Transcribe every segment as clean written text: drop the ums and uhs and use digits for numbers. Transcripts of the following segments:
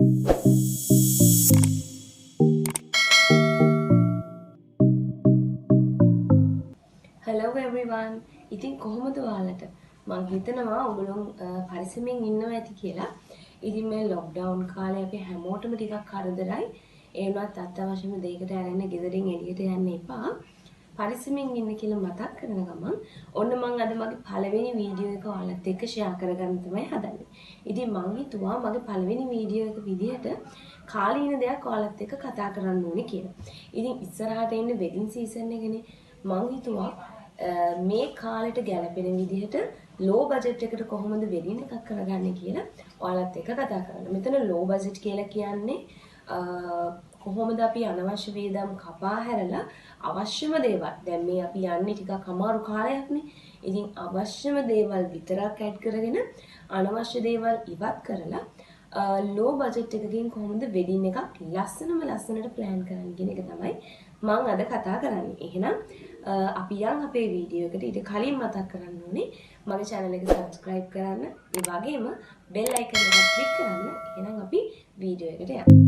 Hello everyone. ඉතින් කොහොමද ඔයාලට? මං හිතනවා ඔයගොල්ලෝ පරිස්සමෙන් ඉන්නවා ඇති කියලා. ඉතින් මේ ලොක්ඩවුන් කාලේ අපි හැමෝටම ටිකක් කරදරයි. ඒ වුණත් අත්‍යවශ්‍යම දෙයකට අරගෙන ගෙදරින් එළියට යන්න එපා. පරිස්සමෙන් ඉන්න කියලා මතක් කරන ගමන් ඔන්න මං අද මගේ පළවෙනි වීඩියෝ එක ඔයාලත් එක්ක ෂෙයා කරගන්න තමයි හදන්නේ. ඉතින් මං හිතුවා මගේ පළවෙනි වීඩියෝ එක විදිහට කාලීන දෙයක් ඔයාලත් එක්ක කතා කරන්න ඕනේ කියලා. ඉතින් ඉස්සරහට එන්නේ වෙඩින් සීසන් එකනේ. මං හිතුවා මේ කාලෙට ගැලපෙන විදිහට ලෝ බජට් එකට කොහොමද වෙඩින් එකක් කරගන්නේ කියලා ඔයාලත් එක්ක කතා කරන්න. මෙතන ලෝ බජට් කියලා කියන්නේ කොහොමද අපි අනවශ්‍ය වියදම් කපා හැරලා අවශ්‍යම දේවල්. දැන් මේ අපි යන්නේ ටිකක් අමාරු කාලයක්නේ. ඉතින් අවශ්‍යම දේවල් විතරක් ඇඩ් කරගෙන අනවශ්‍ය දේවල් ඉවත් කරලා ලෝ බජට් එකකින් කොහොමද වෙඩින් එකක් ලස්සනට ප්ලෑන් කරන්න කියන එක තමයි මම අද කතා කරන්නේ. එහෙනම් අපි යන් අපේ වීඩියෝ එකට ඊට කලින් මතක් කරන්න ඕනේ මගේ channel එක subscribe කරන්න. ඒ වගේම bell icon එක click කරන්න. එහෙනම් අපි වීඩියෝ එකට යමු.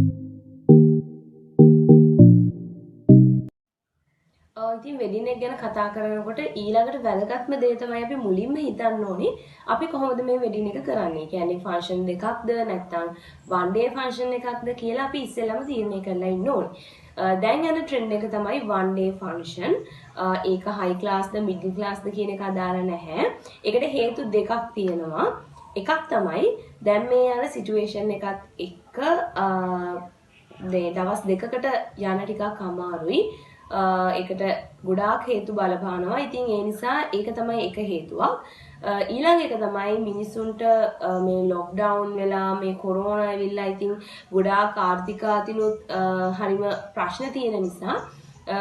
ඉතින් වෙඩින් එක ගැන කතා කරනකොට ඊළඟට වැදගත්ම දේ තමයි අපි මුලින්ම හිතන්න ඕනේ අපි කොහොමද මේ වෙඩින් එක කරන්නේ. කියන්නේ ෆන්ක්ෂන් දෙකක්ද නැත්නම් one day ෆන්ක්ෂන් එකක්ද කියලා අපි ඉස්සෙල්ලාම තීරණය කරලා ඉන්න ඕනේ. දැන් යන ට්‍රෙන්ඩ් එක තමයි one day function. ඒක high class ද middle class ද කියන එක අදාළ නැහැ. ඒකට හේතු දෙකක් තියෙනවා. එකක් තමයි දැන් මේ යන සිටුේෂන් එකත් එක්ක දවස් දෙකකට යන ටිකක් අමාරුයි. ඒකට ගොඩාක් හේතු බලපානවා. ඉතින් ඒ නිසා ඒක තමයි එක හේතුවක්. ඊළඟ එක තමයි මිනිස්සුන්ට මේ ලොක්ඩවුන් වෙලා මේ කොරෝනා ඇවිල්ලා ඉතින් ගොඩාක් ආර්ථික අතිනුත් හරිම ප්‍රශ්න තියෙන නිසා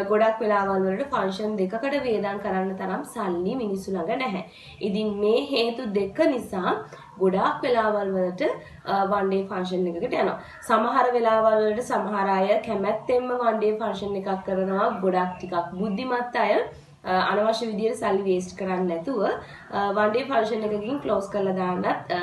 ගොඩක් වෙලාවල් වලට ෆන්ක්ෂන් දෙකකට වේදම් කරන්න තරම් සල්ලි මිනිස්සු ළඟ නැහැ. ඉතින් මේ හේතු දෙක නිසා ගොඩාක් වෙලාවල් වලට one day function එකකට යනවා. සමහර වෙලාවල් වලට සමහර අය කැමැත්තෙන්ම one day function එකක් කරනවා. ගොඩක් ටිකක් බුද්ධිමත් අය අනවශ්‍ය විදියට සල්ලි වේස්ට් කරන්නේ නැතුව one day function එකකින් close කරලා දාන්නත්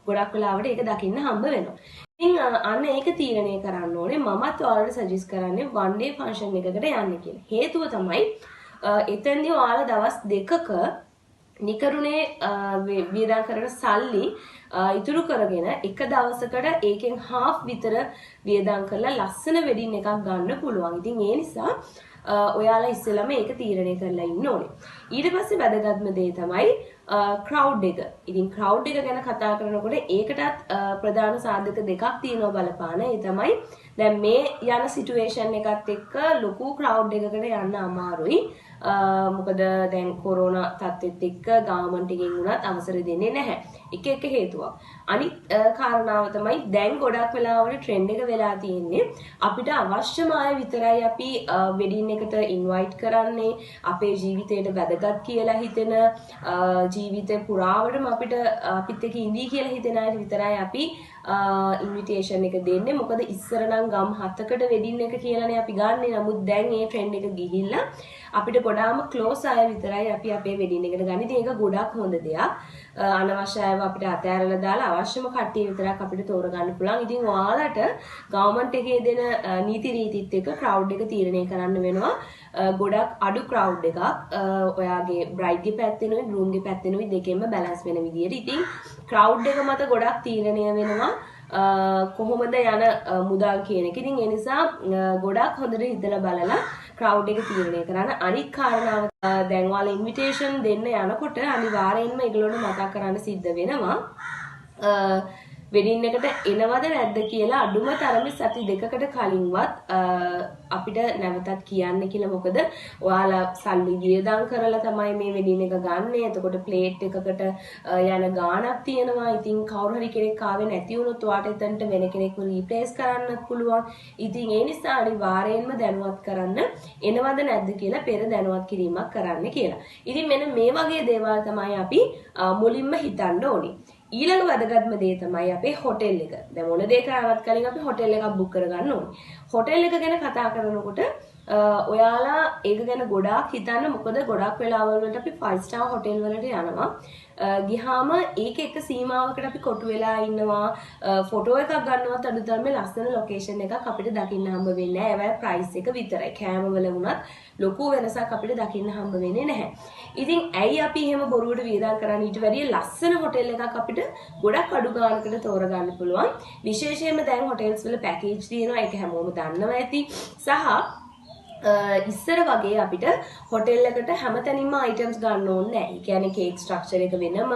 ගොඩක් වෙලාවට ඒක දකින්න හම්බ වෙනවා. ඉතින් අන්න ඒක තීරණය කරන්න ඕනේ. මමත් ඔයාලට සජෙස්ට් කරන්නේ one day function එකකට යන්න කියලා. හේතුව තමයි එතෙන්දී ඔයාලා දවස් දෙකක නිකරුණේ වියදම් කරන සල්ලි ඉතුරු කරගෙන එක දවසකට ඒකෙන් half විතර වියදම් කරලා ලස්සන වෙඩින් එකක් ගන්න පුළුවන්. ඉතින් ඒ නිසා ඔයාලා ඉස්සෙල්ලාම ඒක තීරණය කරලා ඉන්න ඕනේ. ඊට පස්සේ වැදගත්ම දේ තමයි crowd එක. ඉතින් crowd එක ගැන කතා කරනකොට ඒකටත් ප්‍රධාන සාධක දෙකක් තියෙනවා බලපාන. ඒ තමයි දැන් මේ යන සිටුේෂන් එකත් එක්ක ලොකු crowd එකකට යන්න අමාරුයි. මොකද දැන් කොරෝනා තත්ත්වෙත් එක්ක ගවර්න්මන්ට් එකෙන් උනත් අවසර දෙන්නේ නැහැ. එක හේතුවක්. අනිත් කාරණාව තමයි දැන් ගොඩක් වෙලාවට ට්‍රෙන්ඩ් එක වෙලා තියෙන්නේ අපිට අවශ්‍යම අය විතරයි අපි වෙඩින් එකට ඉන්වයිට් කරන්නේ. අපේ ජීවිතයට වැදගත් කියලා හිතෙන ජීවිතේ පුරාවටම අපිත් එක්ක ඉඳී කියලා හිතෙන අය විතරයි අපි ඉන්විටේෂන් එක දෙන්නේ. මොකද ඉස්සර නම් ගම් 7කට වෙඩින් එක කියලානේ අපි ගන්නෙ. නමුත් දැන් මේ ට්‍රෙන්ඩ් එක ගිහිල්ලා අපිට ගොඩාම ක්ලෝස් අය විතරයි අපි අපේ වෙඩින් එකට ගන්න. ඉතින් ඒක ගොඩක් හොඳ දෙයක්. අනවශ්‍ය අයව අපිට අතෑරලා දාලා අවශ්‍යම කට්ටිය විතරක් අපිට තෝරගන්න පුළුවන්. ඉතින් ඔයාලට ගවර්න්මන්ට් එකේ දෙන නීති රීතිත් එක්ක ක්‍රවුඩ් එක තීරණය කරන්න වෙනවා. ගොඩක් අඩු ක්‍රවුඩ් එකක් ඔයාගේ බ්‍රයිඩ්ගේ පැත්තෙනුයි ගෲම්ගේ පැත්තෙනුයි දෙකෙන්ම බැලන්ස් වෙන විදියට. ඉතින් ක්‍රවුඩ් එක මත ගොඩක් තීරණය වෙනවා කොහොමද යන මුදල් කියන එක. ඉතින් ඒ නිසා ගොඩක් හොඳට හිතලා බලලා ක්‍රවුඩ් එක තීරණය කරන්න. අනිත් කාරණාව දැන් ඔයාලා ඉන්විටේෂන් දෙන්න යනකොට අනිවාර්යෙන්ම ඒගොල්ලෝට මතක් කරන්න සිද්ධ වෙනවා වෙඩින් එකට එනවද නැද්ද කියලා අඩුම තරමේ සති දෙකකට කලින්වත් අපිට නැවතත් කියන්න කියලා. මොකද ඔයාලා සල්ලි වියදම් කරලා තමයි මේ වෙඩින් එක ගන්නෙ. එතකොට ප්ලේට් එකකට යන ගාණක් තියෙනවා. ඉතින් කවුරු හරි කෙනෙක් ආවේ නැති වුණොත් ඔයාට එතනට වෙන කෙනෙක්ව රීප්ලේස් කරන්න පුළුවන්. ඉතින් ඒ නිසා අනිවාර්යෙන්ම දැනුවත් කරන්න එනවද නැද්ද කියලා පෙර දැනුවත් කිරීමක් කරන්න කියලා. ඉතින් මෙන්න මේ වගේ දේවල් තමයි අපි මුලින්ම හිතන්න ඕනේ. ඊළඟ වැදගත්ම දේ තමයි අපේ හොටෙල් එක. දැන් මොන දේ කරාවත් කලින් අපි හොටෙල් එකක් බුක් කරගන්න ඕනේ. හොටෙල් එක ගැන කතා කරනකොට ඔයාලා ඒක ගැන ගොඩාක් හිතන්න. මොකද ගොඩක් වෙලාවල් වලට අපි 5 star hotel වලට යනවා. ගියාම ඒක එක සීමාවකට අපි කොටු වෙලා ඉන්නවා. ෆොටෝ එකක් ගන්නවත් අඩුතරමේ ලස්සන ලොකේෂන් එකක් අපිට දකින්න හම්බ වෙන්නේ නැහැ. ඒවයි ප්‍රයිස් එක විතරයි. කෑම වල වුණත් ලොකු වෙනසක් අපිට දකින්න හම්බ වෙන්නේ නැහැ. ඉතින් ඇයි අපි එහෙම බොරුවට වියදම් කරන්නේ? ඊට වැඩිය ලස්සන හොටෙල් එකක් අපිට ගොඩක් අඩු ගානකට තෝරගන්න පුළුවන්. විශේෂයෙන්ම දැන් හොටෙල්ස් වල පැකේජ් තියෙනවා. ඒක හැමෝම දන්නවා ඇති. සහ ඉස්සර වගේ අපිට හොටෙල් එකට හැමතැනින්ම අයිටම්ස් ගන්න ඕනේ නැහැ. ඒ කියන්නේ කේක් ස්ට්‍රක්චර් එක වෙනම,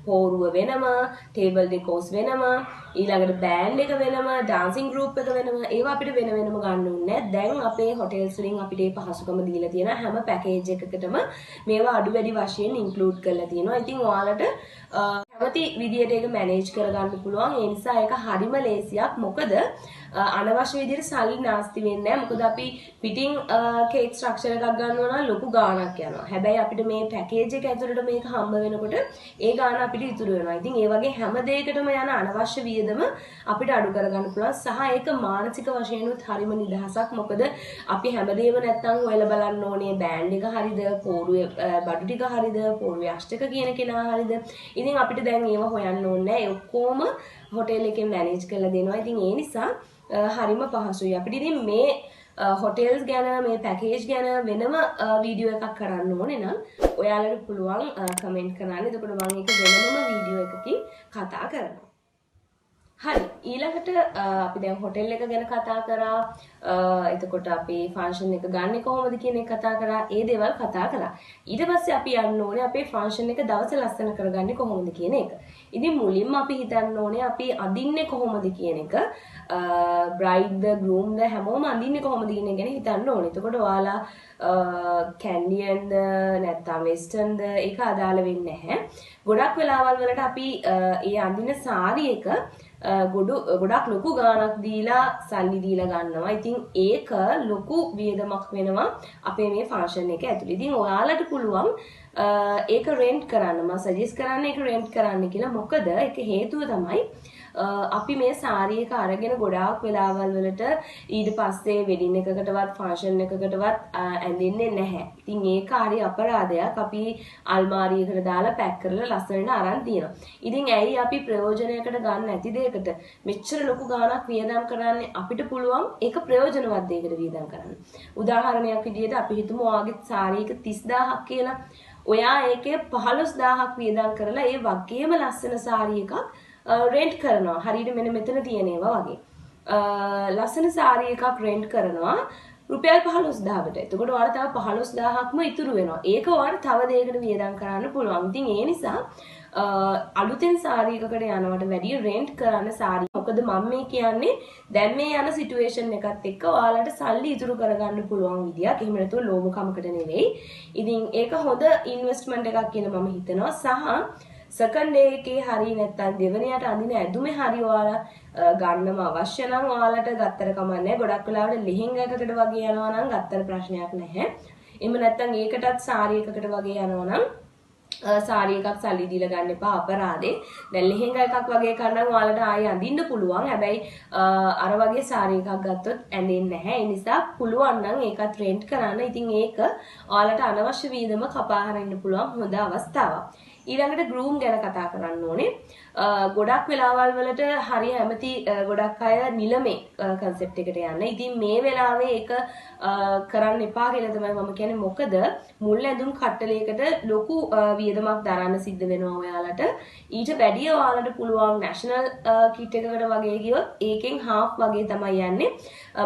පෝරුව වෙනම, ටේබල් ඩෙකෝස් වෙනම, ඊළඟට බෑන්ඩ් එක වෙනම, ඩාන්සින් ගෲප් එක වෙනම, ඒවා අපිට වෙන වෙනම ගන්න ඕනේ නැහැ. දැන් අපේ හොටෙල්ස් වලින් අපිට මේ පහසුකම දීලා තියෙනවා. හැම පැකේජ් එකකටම මේවා අඩු වැඩි වශයෙන් ඉන්ක්ලූඩ් කරලා තියෙනවා. ඉතින් ඔයාලට කැමති විදියට ඒක මැනේජ් කරගන්න පුළුවන්. ඒ නිසා ඒක හරිම ලේසියක්. මොකද අනවශ්‍ය විදියට සල්ලි නාස්ති වෙන්නේ නැහැ. මොකද අපි පිටින් කේක් ස්ට්‍රක්චර් එකක් ගන්නවා නම් ලොකු ගාණක් යනවා. හැබැයි අපිට මේ පැකේජ් එක ඇතුළට මේක හම්බ වෙනකොට ඒ ගාණ අපිට ඉතුරු වෙනවා. ඉතින් ඒ වගේ හැම දෙයකටම යන අනවශ්‍ය වියදම අපිට අඩු කරගන්න පුළුවන්. සහ ඒක මානසික වශයෙන් උත් හරිම නිදහසක්. මොකද අපි හැමදේම නැත්තම් හොයලා බලන්න ඕනේ බෑන්ඩ් එක හරියද, පෝරුවේ බඩු ටික හරියද, පෝරුවේ අෂ්ටක කියන කෙනා හරියද. ඉතින් අපිට දැන් ඒව හොයන්න ඕනේ නැහැ. ඒ ඔක්කොම හොටෙල් එකෙන් මැනේජ් කරලා දෙනවා. ඉතින් ඒ නිසා හරිම පහසුයි. අපිට ඉතින් මේ හොටෙල්ස් ගැන, මේ පැකේජ් ගැන වෙනම වීඩියෝ එකක් කරන්න ඕනේ නම් ඔයාලට පුළුවන් කමෙන්ට් කරන්න. එතකොට මම ඒක වෙනම වීඩියෝ එකකින් කතා කරනවා. හරි, ඊළඟට අපි දැන් හොටෙල් එක ගැන කතා කරා. එතකොට අපි ෆන්ක්ෂන් එක ගන්නෙ කොහොමද කියන එක කතා කරා. ඒ දේවල් කතා කරා. ඊට පස්සේ අපි යන්න ඕනේ අපේ ෆන්ක්ෂන් එක දවස ලස්සන කරගන්නේ කොහොමද කියන එක. ඉතින් මුලින්ම අපි හිතන්න ඕනේ අපි අඳින්නේ කොහොමද කියන එක. බ්‍රයිඩ්ද, ගෲම්ද හැමෝම අඳින්නේ කොහොමද කියන එක ගැන හිතන්න ඕනේ. එතකොට ඔයාලා කැන්ඩියන්ද නැත්නම් වෙස්ටර්න්ද ඒක අදාළ වෙන්නේ නැහැ. ගොඩක් වෙලාවල් වලට අපි ඒ අඳින සාරි එක ගොඩක් ලොකු ගාණක් දීලා සල්ලි දීලා ගන්නවා. ඉතින් ඒක ලොකු වියදමක් වෙනවා අපේ මේ ෆන්ක්ෂන් එක ඇතුළේ. ඉතින් ඔයාලට පුළුවන් ඒක රෙන්ට් කරන්න. මම සජෙස්ට් කරන්නේ ඒක රෙන්ට් කරන්න කියලා. මොකද ඒක හේතුව තමයි අපි මේ සාරි එක අරගෙන ගොඩාක් වෙලාවල් වලට ඊට පස්සේ වෙඩින් එකකටවත් ෆන්ක්ෂන් එකකටවත් ඇඳින්නේ නැහැ. ඉතින් ඒක හරි අපරාධයක්. අපි අල්මාරියකට දාලා පැක් කරලා ලස්සනට අරන් තියනවා. ඉතින් ඇයි අපි ප්‍රයෝජනයකට ගන්න නැති දෙයකට මෙච්චර ලොකු ගාණක් වියදම් කරන්නේ? අපිට පුළුවන් ඒක ප්‍රයෝජනවත් දෙයකට වියදම් කරන්න. උදාහරණයක් විදිහට අපි හිතමු ඔයාගේ සාරි එක 30000ක් කියලා. ඔයා ඒකේ 15000ක් වියදම් කරලා ඒ වගේම ලස්සන සාරි එකක් රෙන්ට් කරනවා. හරියට මෙන්න මෙතන තියෙන ඒවා වගේ. ලස්සන සාරි එකක් රෙන්ට් කරනවා රුපියල් 15000කට. එතකොට ඔයාලට තව 15000ක්ම ඉතුරු වෙනවා. ඒක ඔයාලට තව දෙයකට වියදම් කරන්න පුළුවන්. ඉතින් ඒ නිසා අලුතෙන් සාරි එකකට යනවට වැඩිය රෙන්ට් කරන්න සාරි. මොකද මම මේ කියන්නේ දැන් මේ යන සිටුේෂන් එකත් එක්ක ඔයාලට සල්ලි ඉතුරු කරගන්න පුළුවන් විදියක්. එහෙම නැතුව ලෝභකමකට නෙවෙයි. ඉතින් ඒක හොඳ ඉන්වෙස්ට්මන්ට් එකක් කියලා මම හිතනවා. සහ සෙකන්ඩ් ඩේ එකේ හරිය නැත්නම් දෙවනියට අඳින ඇඳුමේ හරිය ඔයාලා ගන්නම අවශ්‍ය නම් ඔයාලට ගත්තර කමන්නේ. ගොඩක් වෙලාවට ලෙහෙංගා එකකට වගේ යනවා නම් ගත්තර ප්‍රශ්නයක් නැහැ. එහෙම නැත්නම් ඒකටත් සාරි එකකට වගේ යනවා නම් සාරි එකක් සල්ලි දීලා ගන්න එපා, අපරාදේ. දැන් ලෙහෙංගා එකක් වගේ කරනම් ඔයාලට ආයෙ අඳින්න පුළුවන්. හැබැයි අර වගේ සාරි එකක් ගත්තොත් ඇඳෙන්නේ නැහැ. ඒ නිසා පුළුවන් නම් ඒකත් රෙන්ට් කරන්න. ඉතින් ඒක ඔයාලට අනවශ්‍ය වීදම කපා හරින්න පුළුවන් හොඳ අවස්ථාවක්. ඊළඟට ගෲම් ගැන කතා කරන්න ඕනේ. ගොඩක් වෙලාවල් වලට හරිය හැමති ගොඩක් අය නිලමේ කන්සෙප්ට් එකට යන්න. ඉතින් මේ වෙලාවේ ඒක කරන්න එපා කියලා තමයි මම කියන්නේ. මොකද මුල් ඇඳුම් කට්ටලයකට ලොකු වියදමක් දරන්න සිද්ධ වෙනවා ඔයාලට. ඊට වැඩිය ඔයාලට පුළුවන් නැෂනල් කිට් එකකට වගේ ගියොත් ඒකෙන් half වගේ තමයි යන්නේ.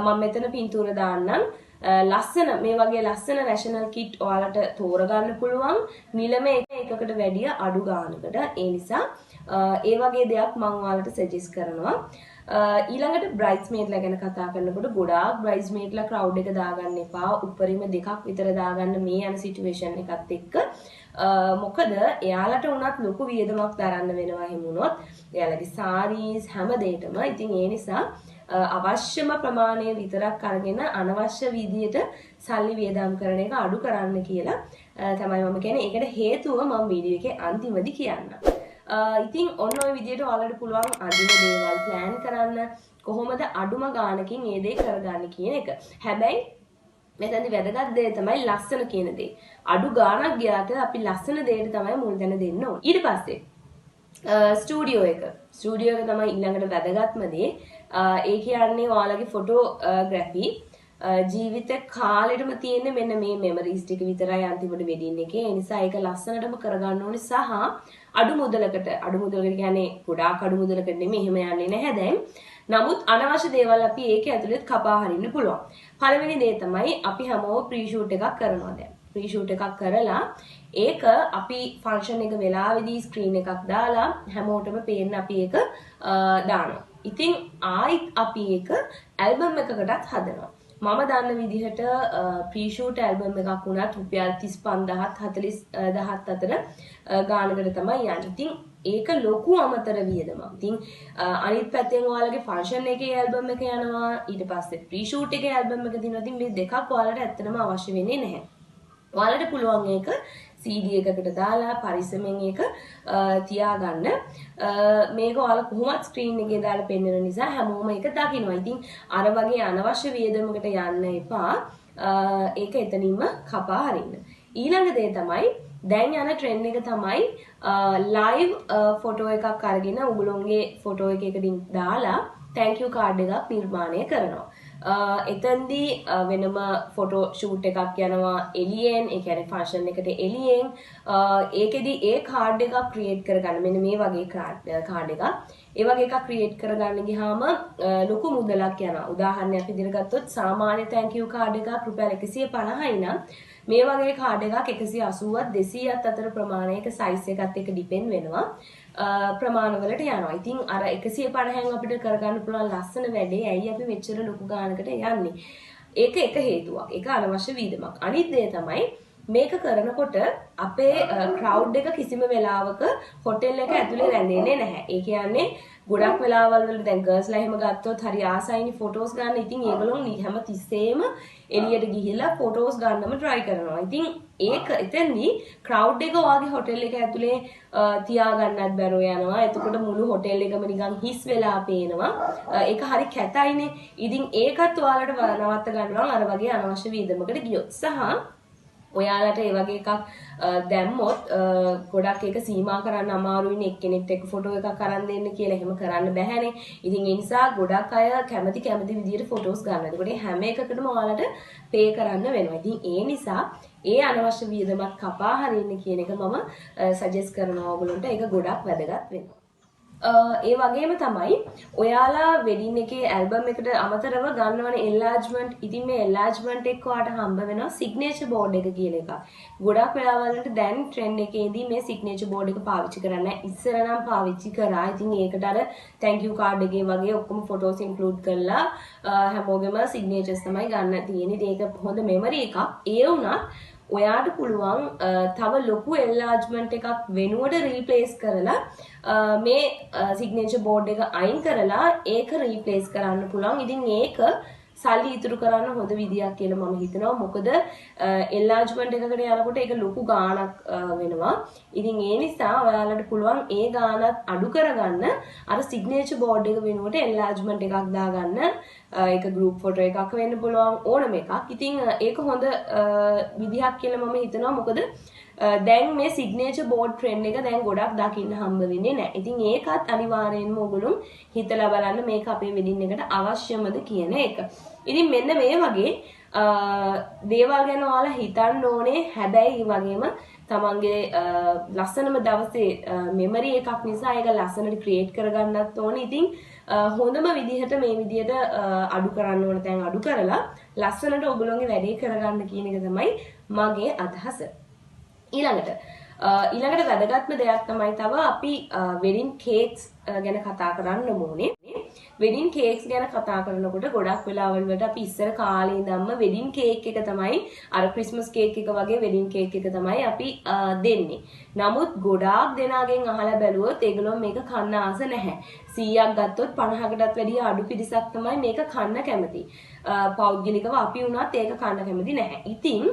මම මෙතන පින්තූර දාන්නම්. ලස්සන මේ වගේ ලස්සන නැෂනල් කිට් ඔයාලට තෝරගන්න පුළුවන් නිලම එකකට වැඩිය අඩු ගානකට. ඒ නිසා ඒ වගේ දෙයක් මම ඔයාලට සජෙස්ට් කරනවා. ඊළඟට බ්‍රයිඩ්ස්මේඩ්ලා ගැන කතා කරනකොට ගොඩාක් බ්‍රයිඩ්ස්මේඩ්ලා ක්‍රවුඩ් එක දාගන්න එපා. උඩරිම දෙකක් විතර දාගන්න මේ යන සිටුේෂන් එකත් එක්ක. මොකද එයාලට උනත් ලොකු වියදමක් දරන්න වෙනවා එහෙම වුණොත්. එයාලගේ සාරීස් හැම දෙයකම. ඉතින් ඒ නිසා අවශ්‍යම ප්‍රමාණය විතරක් අරගෙන අනවශ්‍ය විදියට සල්ලි වියදම් කරන එක අඩු කරන්න කියලා තමයි මම කියන්නේ. ඒකට හේතුව මම වීඩියෝ එකේ අන්තිමදී කියන්නම්. ඉතින් ඔන්න ඔය විදියට ඔයාලට පුළුවන් අඳින දේවල් ප්ලෑන් කරන්න කොහොමද අඩුම ගාණකින් මේ දේ කරගන්න කියන එක. හැබැයි මෙතනදි වැදගත් දේ තමයි ලස්සන කියන දේ. අඩු ගාණක් ගියාට අපි ලස්සන දෙයට තමයි මුල් තැන දෙන්න ඕනේ. ඊට පස්සේ ස්ටුඩියෝ එක. ස්ටුඩියෝ එක තමයි ඊළඟට වැදගත්ම දේ. ඒ කියන්නේ ඔයාලගේ ෆොටෝග්‍රැෆි ජීවිත කාලෙටම තියෙන මෙන්න මේ මෙමරිස් ටික විතරයි අන්තිමට වෙඩින් එකේ. ඒ නිසා ඒක ලස්සනටම කරගන්න ඕනේ සහ අඩු මුදලකට කියන්නේ ගොඩාක් අඩු මුදලකට නෙමෙයි එහෙම යන්නේ නැහැ දැන්. නමුත් අනවශ්‍ය දේවල් අපි ඒක ඇතුළේ කපා හරින්න පුළුවන්. පළවෙනි දේ තමයි අපි හැමෝම ප්‍රී ෂූට් එකක් කරනවා දැන්. ප්‍රී ෂූට් එකක් කරලා ඒක අපි ෆන්ක්ෂන් එක වෙලාවේදී ස්ක්‍රීන් එකක් දාලා හැමෝටම පේන්න අපි ඒක දානවා. ඉතින් ආයිත් අපි ඒක ඇල්බම් එකකටත් හදනවා. මම දන්න විදිහට ප්‍රී ෂූට් ඇල්බම් එකක් වුණත් රුපියල් 35000ත් 40000ත් අතර ගානකට තමයි යන්නේ. ඉතින් ඒක ලොකු අමතර වියදමක්. ඉතින් අනිත් පැත්තෙන් ඔයාලගේ ෆන්ක්ෂන් එකේ ඇල්බම් එක යනවා. ඊට පස්සේ ප්‍රී ෂූට් එකේ ඇල්බම් එක දිනවා. ඉතින් මේ දෙකක් ඔයාලට ඇත්තටම අවශ්‍ය වෙන්නේ නැහැ. ඔයාලට පුළුවන් ඒක CD එකකට දාලා පරිස්සමෙන් ඒක තියාගන්න. මේක ඔයාලා කොහොමත් ස්ක්‍රීන් එකේ දාලා පෙන්වන නිසා හැමෝම ඒක දකිනවා. ඉතින් අර වගේ අනවශ්‍ය වියදමකට යන්න එපා. ඒක එතනින්ම කපා හරින්න. ඊළඟ දේ තමයි දැන් යන ට්‍රෙන්ඩ් එක තමයි ලයිව් ෆොටෝ එකක් අරගෙන උගලොන්ගේ ෆොටෝ එකකින් දාලා thank you card එකක් නිර්මාණය කරනවා. එතෙන්දී වෙනම ෆොටෝ ෂූට් එකක් යනවා එළියෙන්, ඒ කියන්නේ ෆන්ක්ෂන් එකට එළියෙන්. ඒකෙදි ඒ කාඩ් එකක් ක්‍රියේට් කරගන්න. මෙන්න මේ වගේ කාඩ් එකක්. ඒ වගේ එකක් ක්‍රියේට් කරගන්න ගියාම ලොකු මුදලක් යනවා. උදාහරණයක් විදිහට ගත්තොත් සාමාන්‍ය thank you card එකක් රුපියල් 150යි නම් මේ වගේ කාඩ් එකක් 180ත් 200ත් අතර ප්‍රමාණයක සයිස් එකත් එක්ක ඩිපෙන්ඩ් වෙනවා. ප්‍රමාණවලට යනවා. ඉතින් අර 150න් අපිට කරගන්න පුළුවන් ලස්සන වැඩේ ඇයි අපි මෙච්චර ලොකු ගානකට යන්නේ? ඒක එක හේතුවක්. ඒක අනවශ්‍ය වීදමක්. අනිත් දේ තමයි මේක කරනකොට අපේ ක්‍රවුඩ් එක කිසිම වෙලාවක හොටෙල් එක ඇතුලේ රැඳෙන්නේ නැහැ. ඒ කියන්නේ ගොඩක් වෙලාවල් වල දැන් ගර්ල්ස්ලා එහෙම ගත්තොත් හරි ආසයිනි ෆොටෝස් ගන්න. ඉතින් ඒගොල්ලෝ හැම තිස්සෙම එළියට ගිහිල්ලා ෆොටෝස් ගන්නම try කරනවා. ඉතින් ඒක එතෙන්දී ක්‍රවුඩ් එක ඔයාගේ හොටෙල් එක ඇතුලේ තියාගන්නත් බැරුව යනවා. එතකොට මුළු හොටෙල් එකම නිකන් හිස් වෙලා පේනවා. ඒක හරි කැතයිනේ. ඉතින් ඒකත් ඔයාලට නවත්ත ගන්නවා අර වගේ අනවශ්‍ය වීදමකට ගියොත්. සහ ඔයාලට ඒ වගේ එකක් දැම්මොත් ගොඩක් ඒක සීමා කරන්න අමාරුයිනේ. එක්කෙනෙක්ට එක ෆොටෝ එකක් අරන් දෙන්න කියලා එහෙම කරන්න බැහැනේ. ඉතින් ඒ නිසා ගොඩක් අය කැමති විදියට ෆොටෝස් ගන්නවා. ඒකට හැම එකකටම ඔයාලට පේ කරන්න වෙනවා. ඉතින් ඒ නිසා ඒ අනවශ්‍ය වියදමක් කපා හරින්න කියන එක මම සජෙස්ට් කරනවා ඔයගොල්ලන්ට. ඒක ගොඩක් වැදගත් වෙනවා. ඒ වගේම තමයි ඔයාලා වෙඩින් එකේ ඇල්බම් එකට අමතරව ගන්නවනේ එන්ලාර්ජ්මන්ට්. ඉතින් මේ එන්ලාර්ජ්මන්ට් එක්ක ඔයාට හම්බ වෙනවා සිග්නේචර් බෝඩ් එක කියලා එකක්. ගොඩක් වෙලාවලට දැන් ට්‍රෙන්ඩ් එකේදී මේ සිග්නේචර් බෝඩ් එක පාවිච්චි කරන්නේ ඉස්සර නම් පාවිච්චි කරා. ඉතින් ඒකට අර thank you card එකේ වගේ ඔක්කොම ෆොටෝස් ඉන්ක්ලූඩ් කරලා හැමෝගෙම සිග්නේචර්ස් තමයි ගන්න තියෙන්නේ. ඒක හොඳ මෙමරි එකක්. ඒ වුණත් ඔයාට පුළුවන් තව ලොකු එන්ලාර්ජ්මන්ට් එකක් වෙනුවට රීප්ලේස් කරලා මේ සිග්නේචර් බෝඩ් එක අයින් කරලා ඒක රීප්ලේස් කරන්න පුළුවන්. ඉතින් ඒක සල්ලි ඉතුරු කරන්න හොඳ විදියක් කියලා මම හිතනවා. මොකද එන්ලාර්ජ්මන්ට් එකකට යනකොට ඒක ලොකු ගාණක් වෙනවා. ඉතින් ඒ නිසා ඔයාලට පුළුවන් ඒ ගාණත් අඩු කරගන්න අර සිග්නේචර් බෝඩ් එක වෙනුවට එන්ලාර්ජ්මන්ට් එකක් දාගන්න. ඒක ගෲප් ෆොටෝ එකක් වෙන්න පුළුවන් ඕනම එකක්. ඉතින් ඒක හොඳ විදියක් කියලා මම හිතනවා. මොකද දැන් මේ සිග්නේචර් බෝඩ් ට්‍රෙන්ඩ් එක දැන් ගොඩක් දකින්න හම්බ වෙන්නේ නැහැ. ඉතින් ඒකත් අනිවාර්යෙන්ම ඔයගොල්ලෝ හිතලා බලන්න මේක අපේ වෙඩින් එකට අවශ්‍යමද කියන එක. ඉතින් මෙන්න මේ වගේ දේවල් ගැන ඔයාලා හිතන්න ඕනේ. හැබැයි ඒ වගේම තමන්ගේ ලස්සනම දවසේ මෙමරි එකක් නිසා ඒක ලස්සනට ක්‍රියේට් කරගන්නත් ඕනේ. ඉතින් හොඳම විදිහට මේ විදිහට අඩු කරන්න ඕන තැන් අඩු කරලා ලස්සනට ඔයගොල්ලෝගේ වැඩේ කරගන්න කියන එක තමයි මගේ අදහස. ඊළඟට වැදගත්ම දෙයක් තමයි තව අපි වෙඩින් කේක්ස් ගැන කතා කරන්න ඕනේ. වෙඩින් කේක්ස් ගැන කතා කරනකොට ගොඩක් වෙලාවල් වලට අපි ඉස්සර කාලේ ඉඳන්ම වෙඩින් කේක් එක තමයි අර ක්‍රිස්මස් කේක් එක වගේ වෙඩින් කේක් එක තමයි අපි දෙන්නේ. නමුත් ගොඩාක් දෙනාගෙන් අහලා බැලුවොත් ඒගොල්ලෝ මේක කන්න ආස නැහැ. 100ක් ගත්තොත් 50කටත් වැඩිය අඩු පිරිසක් තමයි මේක කන්න කැමති. පෞද්ගලිකව අපි වුණත් ඒක කන්න කැමති නැහැ. ඉතින්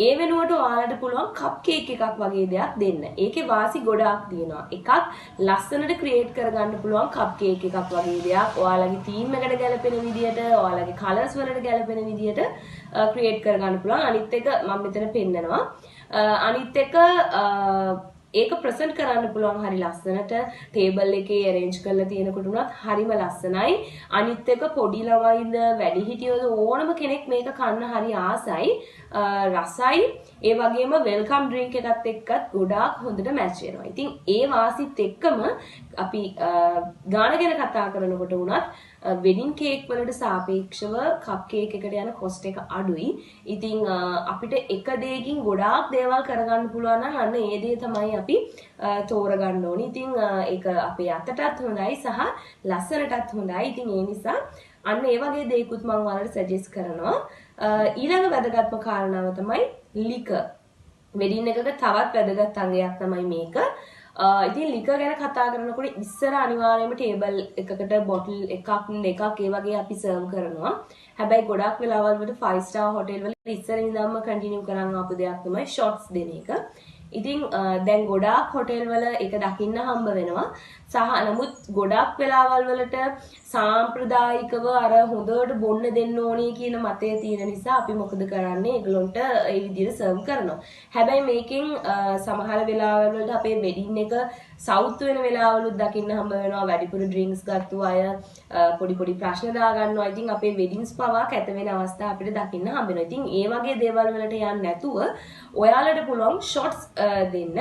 ඒ වෙනුවට ඔයාලට පුළුවන් කප් කේක් එකක් වගේ දෙයක් දෙන්න. ඒකේ වාසි ගොඩාක් තියෙනවා. එකක් ලස්සනට ක්‍රියේට් කරගන්න පුළුවන් කප් කේක් එකක් වගේ දෙයක්. ඔයාලගේ තීම් එකට ගැලපෙන විදියට, ඔයාලගේ කලර්ස් වලට ගැලපෙන විදියට ක්‍රියේට් කරගන්න පුළුවන්. අනිත් එක මම මෙතන පෙන්නනවා. අනිත් එක ඒක ප්‍රසන්ට් කරන්න පුළුවන් හරි ලස්සනට ටේබල් එකේ arrange කරලා තියෙනකොට උනත් හරිම ලස්සනයි. අනිත් එක පොඩි ළමයිද වැඩිහිටියෝද ඕනම කෙනෙක් මේක කන්න හරි ආසයි. රසයි. ඒ වගේම වෙල්කම් ඩ්‍රින්ක් එකත් එක්කත් ගොඩාක් හොඳට මැච් වෙනවා. ඉතින් ඒ වාසිත් එක්කම අපි ගාන ගැන කතා කරනකොට උනත් වෙඩින් කේක් වලට සාපේක්ෂව කප් කේක් එකට යන කොස්ට් එක අඩුයි. ඉතින් අපිට එක දෙයකින් ගොඩාක් දේවල් කරගන්න පුළුවන් නම් අන්න ඒ දේ තමයි අපි තෝරගන්න ඕනේ. ඉතින් ඒක අපේ අතටත් හොඳයි සහ ලස්සනටත් හොඳයි. ඉතින් ඒ නිසා අන්න ඒ වගේ දේකුත් මම ඔයාලට සජෙස්ට් කරනවා. ඊළඟ වැදගත්ම කාරණාව තමයි ලිකර්. වෙඩින් එකක තවත් වැදගත් අංගයක් තමයි මේක. ඉතින් ලිකර් ගැන කතා කරනකොට ඉස්සර අනිවාර්යයෙන්ම ටේබල් එකකට බොටල් එකක් දෙකක් ඒ වගේ අපි සර්ව් කරනවා. හැබැයි ගොඩක් වෙලාවල් වලට 5 star hotel වල ඉස්සර ඉඳන්ම කන්ටිනියු කරන් ආපු දෙයක් තමයි shots දෙන එක. ඉතින් දැන් ගොඩාක් හොටෙල් වල ඒක දකින්න හම්බ වෙනවා. සහ නමුත් ගොඩක් වෙලාවල් වලට සාම්ප්‍රදායිකව අර හොඳට බොන්න දෙන්න ඕනේ කියන මතය තියෙන නිසා අපි මොකද කරන්නේ ඒගොල්ලොන්ට ඒ විදිහට සර්ව් කරනවා. හැබැයි මේකෙන් සමහර වෙලාවල් වලට අපේ වෙඩින් එක සවුත් වෙන වෙලාවලුත් දකින්න හම්බ වෙනවා. වැඩිපුර ඩ්‍රින්ක්ස් ගත්තු අය පොඩි පොඩි ප්‍රශ්න දා ගන්නවා. ඉතින් අපේ වෙඩින්ස් පවා කැත වෙන අවස්ථා අපිට දකින්න හම්බ වෙනවා. ඉතින් ඒ වගේ දේවල් වලට යන්නේ නැතුව ඔයාලට පුළුවන් ෂොට්ස් දෙන්න.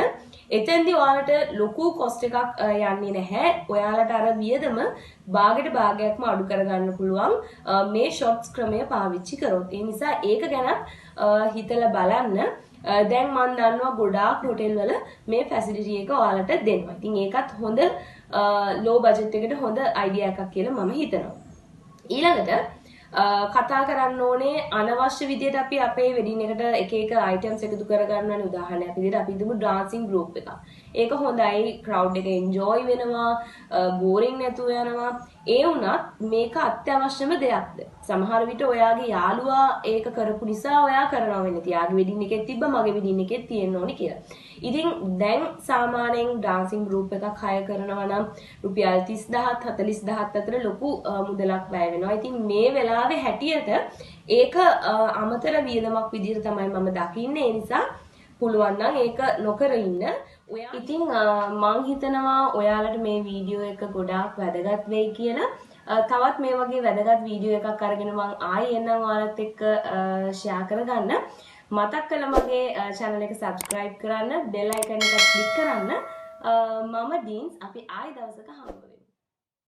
එතෙන්දී ඔයාලට ලොකු කොස්ට් එකක් යන්නේ නැහැ. ඔයාලට අර වියදම භාගයට භාගයක්ම අඩු කරගන්න පුළුවන් මේ ෂොට්ස් ක්‍රමය පාවිච්චි කරොත්. ඒ නිසා ඒක ගැනත් හිතලා බලන්න. දැන් මම දන්නවා ගොඩාක් හොටෙල් වල මේ ෆැසිලිටි එක ඔයාලට දෙනවා. ඉතින් ඒකත් හොඳ ලෝ බජට් එකට හොඳ අයිඩියා එකක් කියලා මම හිතනවා. ඊළඟට කතා කරන්න ඕනේ අනවශ්‍ය විදියට අපි අපේ වෙඩින් එකට එක එක අයිටම්ස් එකතු කරගන්න ඕනේ. උදාහරණයක් විදියට අපි හිතමු ඩාන්සින් ගෲප් එකක්. ඒක හොඳයි, ක්‍රවුඩ් එක එන්ජොයි වෙනවා, බෝරින් නැතුව යනවා. ඒ වුණත් මේක අත්‍යවශ්‍යම දෙයක්ද? සමහර විට ඔයාගේ යාළුවා ඒක කරපු නිසා ඔයා කරනවා වෙන්නේ. එයාගේ වෙඩින් එකෙත් තිබ්බ මගේ වෙඩින් එකෙත් තියෙන්න ඕනේ කියලා. ඉතින් දැන් සාමාන්‍යයෙන් ඩාන්සින් ගෲප් එකක් හයර් කරනවා නම් රුපියල් 30000ත් 40000ත් අතර ලොකු මුදලක් වැය වෙනවා. ඉතින් මේ වෙලාවේ හැටියට ඒක අමතර වියදමක් විදිහට තමයි මම දකින්නේ. ඒ නිසා පුළුවන් නම් ඒක නොකර ඉන්න. ඉතින් මං හිතනවා ඔයාලට මේ වීඩියෝ එක ගොඩාක් වැදගත් වෙයි කියලා. තවත් මේ වගේ වැදගත් වීඩියෝ එකක් අරගෙන මං ආයෙ එන්නම් ඔයාලත් එක්ක ෂෙයා කරගන්න. මතක් කළ මගේ channel එක subscribe කරන්න, bell icon එක click කරන්න. මම ඩීන්ස් අපි ආයෙ දවසක හම්බ වෙමු.